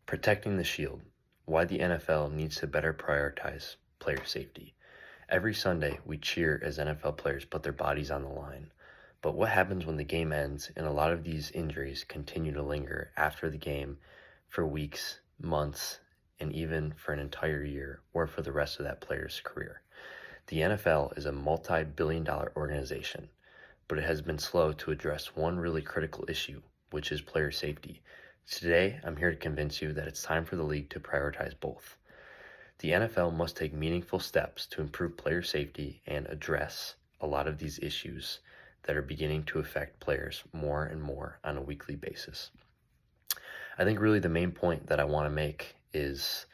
Protecting the shield. Why the NFL needs to better prioritize player safety. Every Sunday, we cheer as NFL players put their bodies on the line. But what happens when the game ends and a lot of these injuries continue to linger after the game for weeks, months, and even for an entire year or for the rest of that player's career? The NFL is a multi-billion-dollar organization, but it has been slow to address one really critical issue, which is player safety. Today, I'm here to convince you that it's time for the league to prioritize both. The NFL must take meaningful steps to improve player safety and address a lot of these issues that are beginning to affect players more and more on a weekly basis. I think really the main point that I want to make is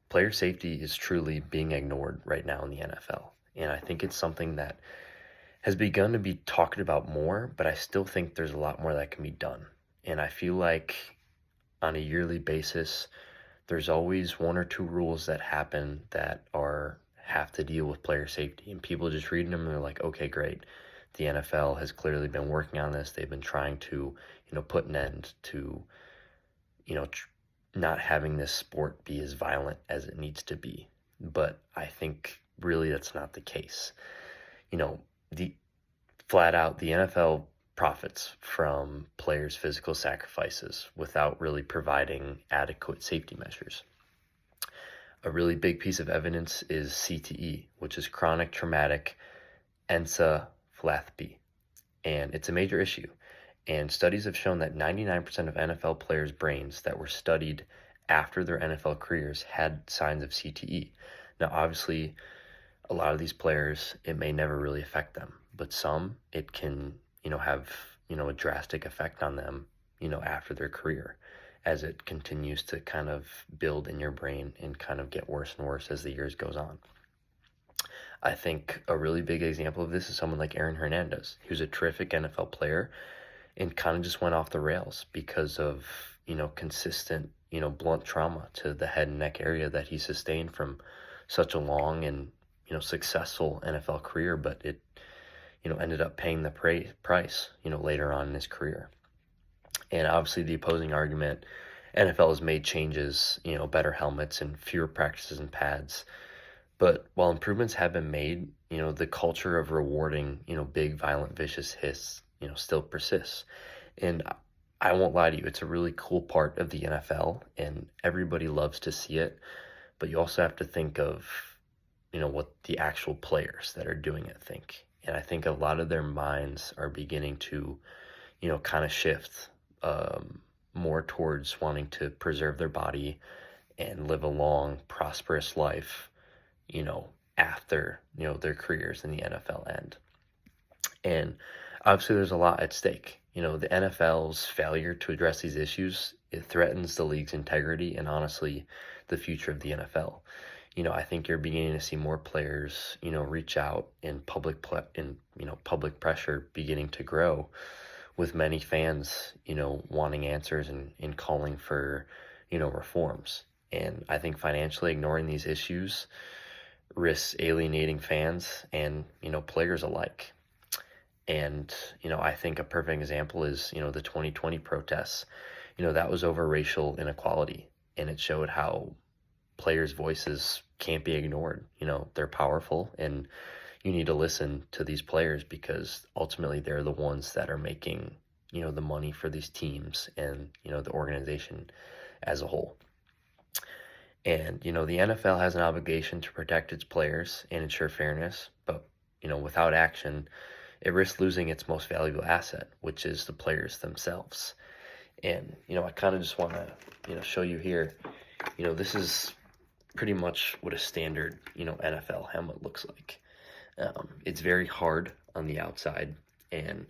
player safety is truly being ignored right now in the NFL. And I think it's something that has begun to be talked about more, but I still think there's a lot more that can be done. And I feel like on a yearly basis, there's always one or two rules that happen that have to deal with player safety. And people just reading them and they're like, okay, great. The NFL has clearly been working on this. They've been trying to, put an end to, not having this sport be as violent as it needs to be. But I think really that's not the case. The flat out, the NFL profits from players' physical sacrifices without really providing adequate safety measures. A really big piece of evidence is CTE, which is chronic traumatic encephalopathy, and it's a major issue. And studies have shown that 99% of NFL players' brains that were studied after their NFL careers had signs of CTE. Now, obviously, a lot of these players, it may never really affect them, but some, it can have, a drastic effect on them, after their career as it continues to kind of build in your brain and kind of get worse and worse as the years goes on. I think a really big example of this is someone like Aaron Hernandez, who's a terrific NFL player and kind of just went off the rails because of, consistent, blunt trauma to the head and neck area that he sustained from such a long and, successful NFL career, but it ended up paying the price, later on in his career. And obviously the opposing argument, NFL has made changes, better helmets and fewer practices and pads. But while improvements have been made, the culture of rewarding, big, violent, vicious hits, still persists. And I won't lie to you, it's a really cool part of the NFL and everybody loves to see it. But you also have to think of, what the actual players that are doing it think. And I think a lot of their minds are beginning to, kind of shift more towards wanting to preserve their body and live a long, prosperous life, after, their careers in the NFL end. And obviously there's a lot at stake. The NFL's failure to address these issues, it threatens the league's integrity and honestly the future of the NFL. I think you're beginning to see more players, reach out and public pressure beginning to grow with many fans, wanting answers and calling for, reforms. And I think financially ignoring these issues risks alienating fans and, players alike. And, I think a perfect example is, the 2020 protests, that was over racial inequality, and it showed how players' voices can't be ignored. They're powerful and you need to listen to these players because ultimately they're the ones that are making, the money for these teams and, the organization as a whole. And, the NFL has an obligation to protect its players and ensure fairness, but, without action, it risks losing its most valuable asset, which is the players themselves. And, I kind of just want to, show you here, this is pretty much what a standard, NFL helmet looks like. It's very hard on the outside, and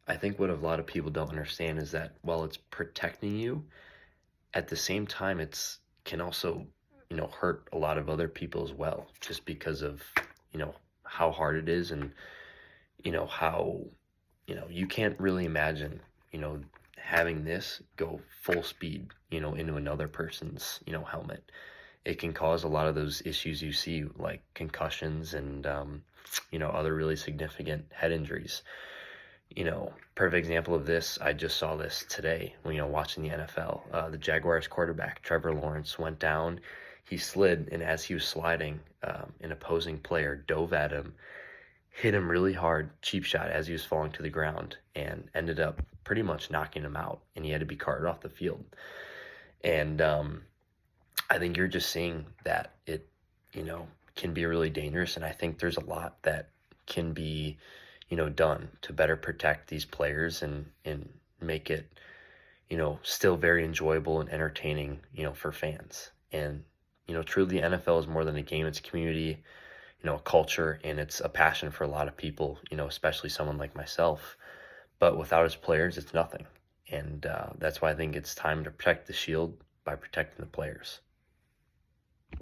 I think what a lot of people don't understand is that while it's protecting you, at the same time it's can also, hurt a lot of other people as well, just because of, how hard it is and, how, you can't really imagine, having this go full speed, into another person's, helmet. It can cause a lot of those issues you see, like concussions and, other really significant head injuries. Perfect example of this, I just saw this today when, watching the NFL. The Jaguars quarterback, Trevor Lawrence, went down. He slid, and as he was sliding, an opposing player dove at him, hit him really hard, cheap shot as he was falling to the ground, and ended up pretty much knocking him out, and he had to be carted off the field. And I think you're just seeing that it, can be really dangerous, and I think there's a lot that can be, done to better protect these players and make it, still very enjoyable and entertaining, for fans. And, truly the NFL is more than a game, it's a community, a culture, and it's a passion for a lot of people, especially someone like myself. But without its players, it's nothing. And that's why I think it's time to protect the shield by protecting the players.